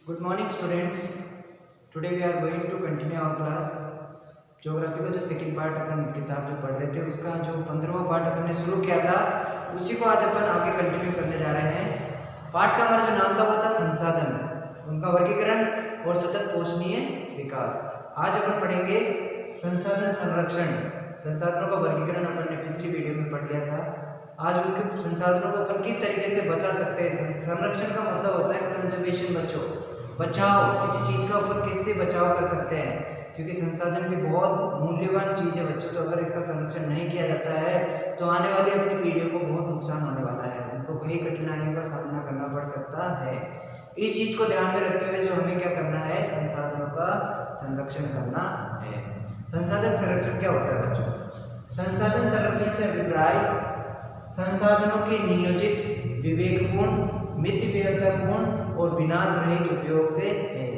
Good morning students. Today we are going to continue our class. Geography का जो second part अपन किताब जो पढ़ रहे थे उसका जो 15वां पार्ट अपन ने शुरू किया था उसी को आज अपन आगे कंटिन्यू करने जा रहे हैं। पार्ट का हमारा जो नाम था वो था संसाधन, उनका वर्गीकरण और सतत पोषणीय विकास। आज अपन पढ़ेंगे संसाधन संरक्षण। संसाधनों का वर्गीकरण अपन ने पिछली वीडियो में पढ़ लिया था। आज उनके संसाधनों को अपन किस तरीके से बचा सकते हैं। संरक्षण का मतलब होता है कंजर्वेशन, बचाव। किसी चीज़ का अपन कैसे बचाव कर सकते हैं, क्योंकि संसाधन भी बहुत मूल्यवान चीज़ है बच्चों। तो अगर इसका संरक्षण नहीं किया जाता है तो आने वाली अपनी पीढ़ियों को बहुत नुकसान होने वाला है, उनको कई कठिनाइयों का सामना करना पड़ सकता है। इस चीज़ को ध्यान में रखते हुए जो हमें क्या करना है, संसाधनों का संरक्षण करना है। संसाधन संरक्षण क्या होता है बच्चों? संसाधन संरक्षण से अभिप्राय संसाधनों के नियोजित, विवेकपूर्ण, मितव्ययतापूर्ण और विनाश रहित उपयोग से है।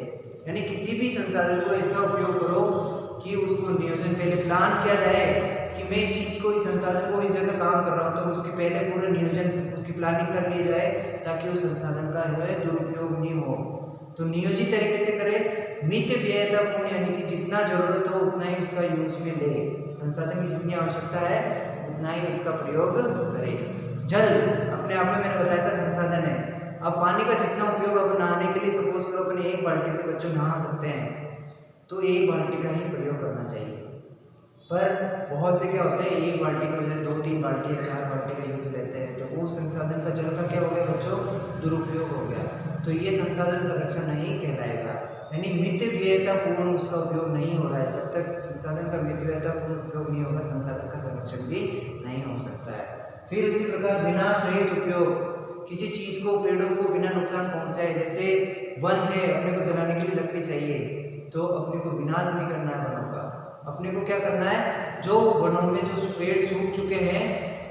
यानी किसी भी संसाधन को ऐसा उपयोग करो कि उसको नियोजन पहले प्लान किया जाए कि मैं इस चीज़ को, इस संसाधन को इस जगह काम कर रहा हूँ, तो उसके पहले पूरा नियोजन, उसकी प्लानिंग कर ली जाए ताकि उस संसाधन का जो है दुरुपयोग नहीं हो। तो नियोजित तरीके से करें। मितव्ययतापूर्ण यानी कि जितना जरूरत हो उतना ही उसका यूज में ले, संसाधन की जितनी आवश्यकता है उतना ही उसका प्रयोग करें। जल अपने आप में मैंने बताया था संसाधन है। अब पानी का जितना उपयोग अब नहाने के लिए, सपोज करो अपने एक बाल्टी से बच्चों नहा सकते हैं, तो एक बाल्टी का ही प्रयोग करना चाहिए। पर बहुत से क्या होते हैं, एक बाल्टी का बजाय 2-3 बाल्टी या 4 बाल्टी का यूज लेते हैं, तो वो संसाधन का जल का क्या हो गया बच्चों, दुरुपयोग हो गया। तो ये संसाधन संरक्षण नहीं कहलाएगा। यानी मितव्ययतापूर्ण उसका उपयोग नहीं हो रहा है। जब तक संसाधन का मितव्ययतापूर्ण उपयोग नहीं होगा, संसाधन का संरक्षण भी नहीं हो सकता है। फिर इसी प्रकार विनाश रहित उपयोग, किसी चीज को, पेड़ों को बिना नुकसान पहुंचाए, जैसे वन है, अपने को जलाने के लिए लकड़ी चाहिए, तो अपने को विनाश नहीं करना है वनों का। अपने को क्या करना है, जो वनों में जो पेड़ सूख चुके हैं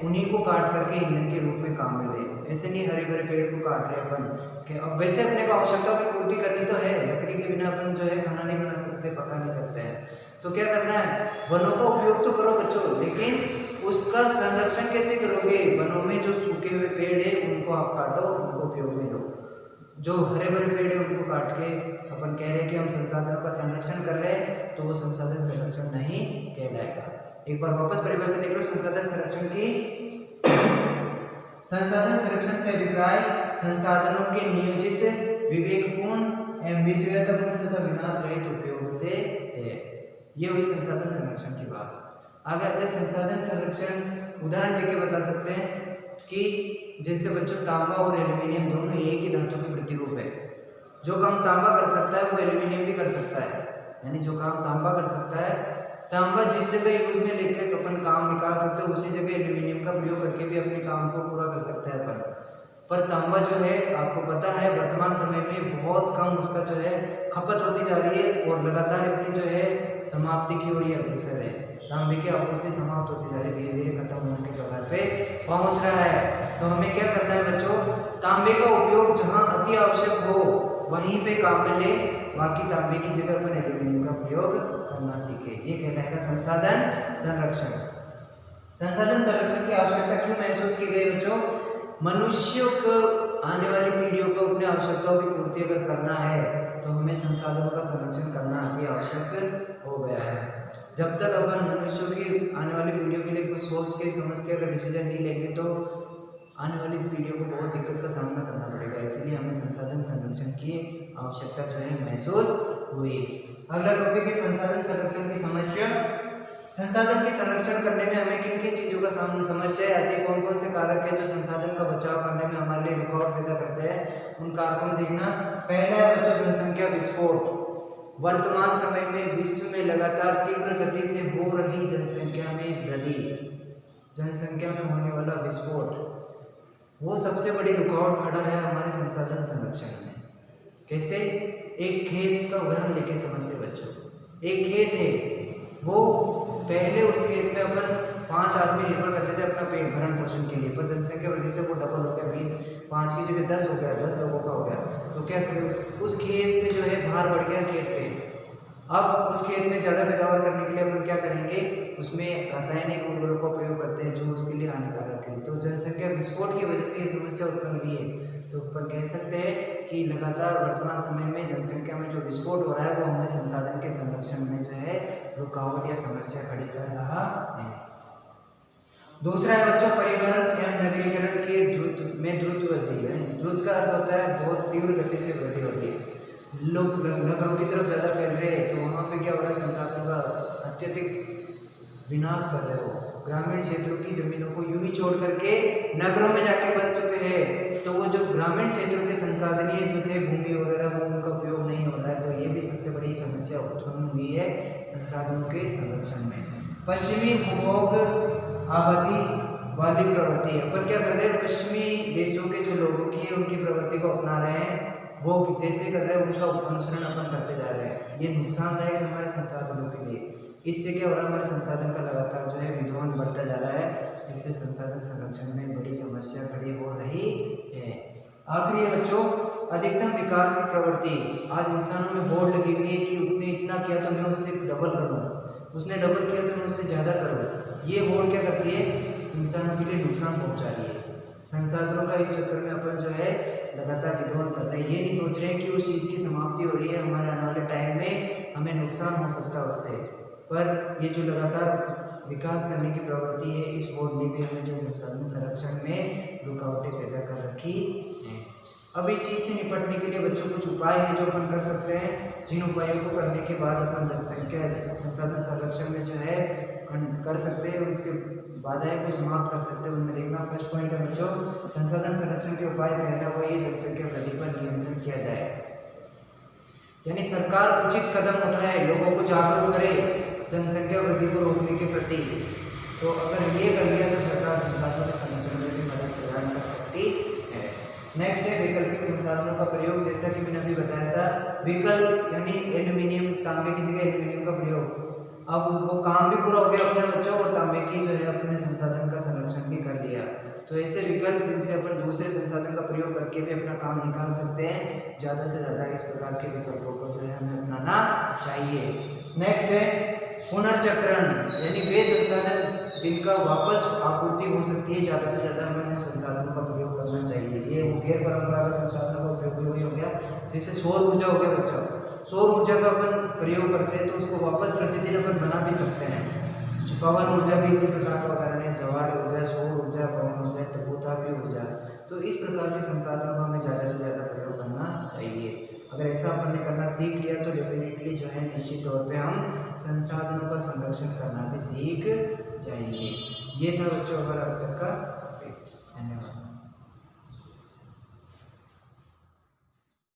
उन्हीं को काट करके ईंधन के रूप में काम में ले। ऐसे नहीं हरे भरे पेड़ को काट रहे अपन कि अब वैसे अपने को आवश्यकता की पूर्ति करनी तो है, लकड़ी के बिना अपन जो है खाना नहीं बना सकते, पका नहीं सकते हैं। तो क्या करना है, वनों का उपयोग तो करो बच्चों, लेकिन उसका संरक्षण कैसे करोगे? वनों में जो सूखे हुए पेड़ है उनको आप काटो, उनको उपयोग में लो। जो हरे भरे पेड़ है उनको काट के अपन कह रहे हैं कि हम संसाधनों का संरक्षण कर रहे हैं, तो वो संसाधन संरक्षण नहीं कहलाएगा। एक बार वापस परिभाषा देख लो संसाधन संरक्षण की। संसाधन संरक्षण से अभिप्राय संसाधनों के नियोजित, विवेकपूर्ण एवं मितव्ययतापूर्ण तथा विनाश रहित उपयोग से है। ये हुई संसाधन संरक्षण की बात। आगे आते हैं संसाधन संरक्षण। उदाहरण लेके बता सकते हैं कि जैसे बच्चों तांबा और एल्यूमिनियम दोनों एक ही धातु के प्रतिरूप है। जो काम तांबा कर सकता है वो एल्यूमिनियम भी कर सकता है। यानी जो काम तांबा कर सकता है, तांबा जिस जगह यूज में लेकर अपन काम निकाल सकते हैं, उसी जगह एल्यूमिनियम का प्रयोग करके भी अपने काम को पूरा कर सकते हैं अपन। पर तांबा जो है, आपको पता है वर्तमान समय में बहुत कम उसका जो है खपत होती जा रही है और लगातार इसकी जो है समाप्ति की ओर ये अग्रसर है। तांबे की आपूर्ति समाप्त होती जा रही है, धीरे धीरे खत्म होने के कगार पे पहुंच रहा है। तो हमें क्या करना है बच्चों, तांबे का उपयोग जहां अति आवश्यक हो वहीं पे काम में ले, बाकी तांबे की जगह पर एल्यूमिनियम का प्रयोग करना सीखे। ये कहलाएगा संसाधन संरक्षण। संसाधन संरक्षण की आवश्यकता क्यों महसूस की गई बच्चों? मनुष्यों को, आने वाली पीढ़ियों को अपनी आवश्यकताओं की पूर्ति अगर करना है तो हमें संसाधनों का संरक्षण करना अति आवश्यक हो गया है। जब तक अपन मनुष्यों की, आने वाली पीढ़ियों के लिए कुछ सोच के समझ के अगर डिसीजन नहीं लेंगे तो आने वाली पीढ़ियों को बहुत दिक्कत का सामना करना पड़ेगा। इसलिए हमें संसाधन संरक्षण की आवश्यकता जो है महसूस हुई। अगला टॉपिक है संसाधन संरक्षण की समस्या। संसाधन के संरक्षण करने में हमें किन किन चीज़ों का समस्या आती है, कौन कौन से कारक है जो संसाधन का बचाव करने में हमारे लिए रुकावट पैदा करते हैं, उन कारकों को देखना। पहला है बच्चों जनसंख्या विस्फोट। वर्तमान समय में विश्व में लगातार तीव्र गति से हो रही जनसंख्या में वृद्धि, जनसंख्या में होने वाला विस्फोट, वो सबसे बड़ी रुकावट खड़ा है हमारे संसाधन संरक्षण में। कैसे? एक खेत का उदाहरण लेके समझते बच्चों। एक खेत है, वो पहले उस खेत में अपन 5 आदमी निर्भर करते थे अपना पेट भरण पोषण के लिए, पर जनसंख्या वृद्धि से वो डबल हो गया, 20, 5 की जगह 10 हो गया, 10 लोगों का हो गया। तो क्या करें, उस खेत पे जो है भार बढ़ गया खेत पे, अब उस खेत में ज़्यादा पैदावार करने के लिए अपन क्या करेंगे, उसमें रासायनिक उर्वरकों का प्रयोग करते हैं जो उसके लिए हानिकारक है। तो जनसंख्या विस्फोट की वजह से ये समस्या उत्पन्न हुई है। तो अपन कह सकते हैं कि लगातार वर्तमान समय में जनसंख्या में जो विस्फोट हो रहा है वो हमें संसाधन के संरक्षण में जो है रुकावट या समस्या खड़ी कर रहा है। दूसरा है बच्चों परिवहन या नगरीकरण के द्रुत वृद्धि है। द्रुत का अर्थ होता है बहुत तीव्र गति से वृद्धि होती है। लोग नगरों की तरफ ज़्यादा फैल रहे हैं तो वहाँ पे क्या हो रहा है, संसाधनों का अत्यधिक विनाश कर रहे हो। ग्रामीण क्षेत्रों की जमीनों को यूं ही छोड़ करके नगरों में जाके बस चुके हैं, तो वो जो ग्रामीण क्षेत्रों के संसाधनीय जो थे भूमि वगैरह वो उनका उपयोग नहीं हो रहा है। तो ये भी सबसे बड़ी समस्या उत्पन्न हुई है संसाधनों के संरक्षण में। पश्चिमी भूभोग आबादी वाली प्रवृत्ति, अपन क्या कर रहे हैं, पश्चिमी देशों के जो लोगों की है उनकी प्रवृत्ति को अपना रहे हैं, वो जैसे कर रहे हैं उनका अनुसरण अपन करते जा रहे हैं। ये नुकसानदायक है हमारे संसाधनों के लिए। इससे क्या हो रहा है, हमारे संसाधन का लगातार जो है विध्वंस बढ़ता जा रहा है। इससे संसाधन संरक्षण में बड़ी समस्या खड़ी हो रही है। आखिरी है बच्चों अधिकतम विकास की प्रवृत्ति। आज इंसानों में होड़ लगी हुई है कि उसने इतना किया तो मैं उससे डबल करूँ, उसने डबल किया तो मैं उससे ज़्यादा करूँ। ये होड़ क्या करती है, इंसानों के लिए नुकसान पहुँचा रही है। संसाधनों का इस चक्कर में अपन जो है लगातार विध्वंस कर रहे हैं। ये नहीं सोच रहे हैं कि उस चीज़ की समाप्ति हो रही है, हमारे आने वाले टाइम में हमें नुकसान हो सकता है उससे। पर ये जो लगातार विकास करने की प्रवृत्ति है, इस होड़ ने भी हमें जो संसाधन संरक्षण में रुकावटें पैदा कर रखी है। अब इस चीज़ से निपटने के लिए बच्चों कुछ उपाय हैं जो अपन कर सकते हैं, जिन उपायों को करने के बाद अपन जनसंख्या संसाधन संरक्षण में जो है कर सकते हैं, उसके बाधाएं को समाप्त कर सकते हैं। उनमें देखना फर्स्ट पॉइंट है बच्चों संसाधन संरक्षण के उपाय पहला वो ये जनसंख्या वृद्धि पर नियंत्रण किया जाए, यानी सरकार उचित कदम उठाए, लोगों को जागरूक करे जनसंख्या वृद्धि को रोकने के प्रति। तो अगर ये कर लिया तो सरकार संसाधनों के संरक्षण में भी मदद प्रदान कर सकती है। नेक्स्ट है वैकल्पिक संसाधनों का प्रयोग। जैसा कि मैंने अभी बताया था, विकल्प यानी एल्यूमिनियम, तांबे की जगह एल्यूमिनियम का प्रयोग। अब वो काम भी पूरा हो गया अपने बच्चों और तांबे की जो है अपने संसाधन का संरक्षण भी कर लिया। तो ऐसे विकल्प जिनसे अपन दूसरे संसाधन का प्रयोग करके भी अपना काम निकाल सकते हैं, ज़्यादा से ज़्यादा इस प्रकार के विकल्पों को जो है हमें अपनाना चाहिए। नेक्स्ट है पुनर्चक्रण, यानी वे संसाधन जिनका वापस आपूर्ति हो सकती है, ज़्यादा से ज़्यादा हमें उन संसाधनों का प्रयोग करना चाहिए। ये गैर परंपरागत संसाधनों का प्रयोग भी हो गया, जैसे सौर ऊर्जा हो गया बच्चों। सौर ऊर्जा का अपन प्रयोग करते हैं तो उसको वापस प्रतिदिन अपन बना भी सकते हैं। पवन ऊर्जा भी इसी प्रकार का उदाहरण है, जवार ऊर्जा, सौर ऊर्जा, पवन ऊर्जा, त्रिभुतापी ऊर्जा। तो इस प्रकार के संसाधनों का हमें ज़्यादा से ज़्यादा प्रयोग करना चाहिए। अगर ऐसा अपन ने करना सीख लिया तो डेफिनेटली जो है निश्चित तौर पे हम संसाधनों का संरक्षण करना भी सीख जाएंगे। ये था बच्चों हमारा अब तक का। धन्यवाद।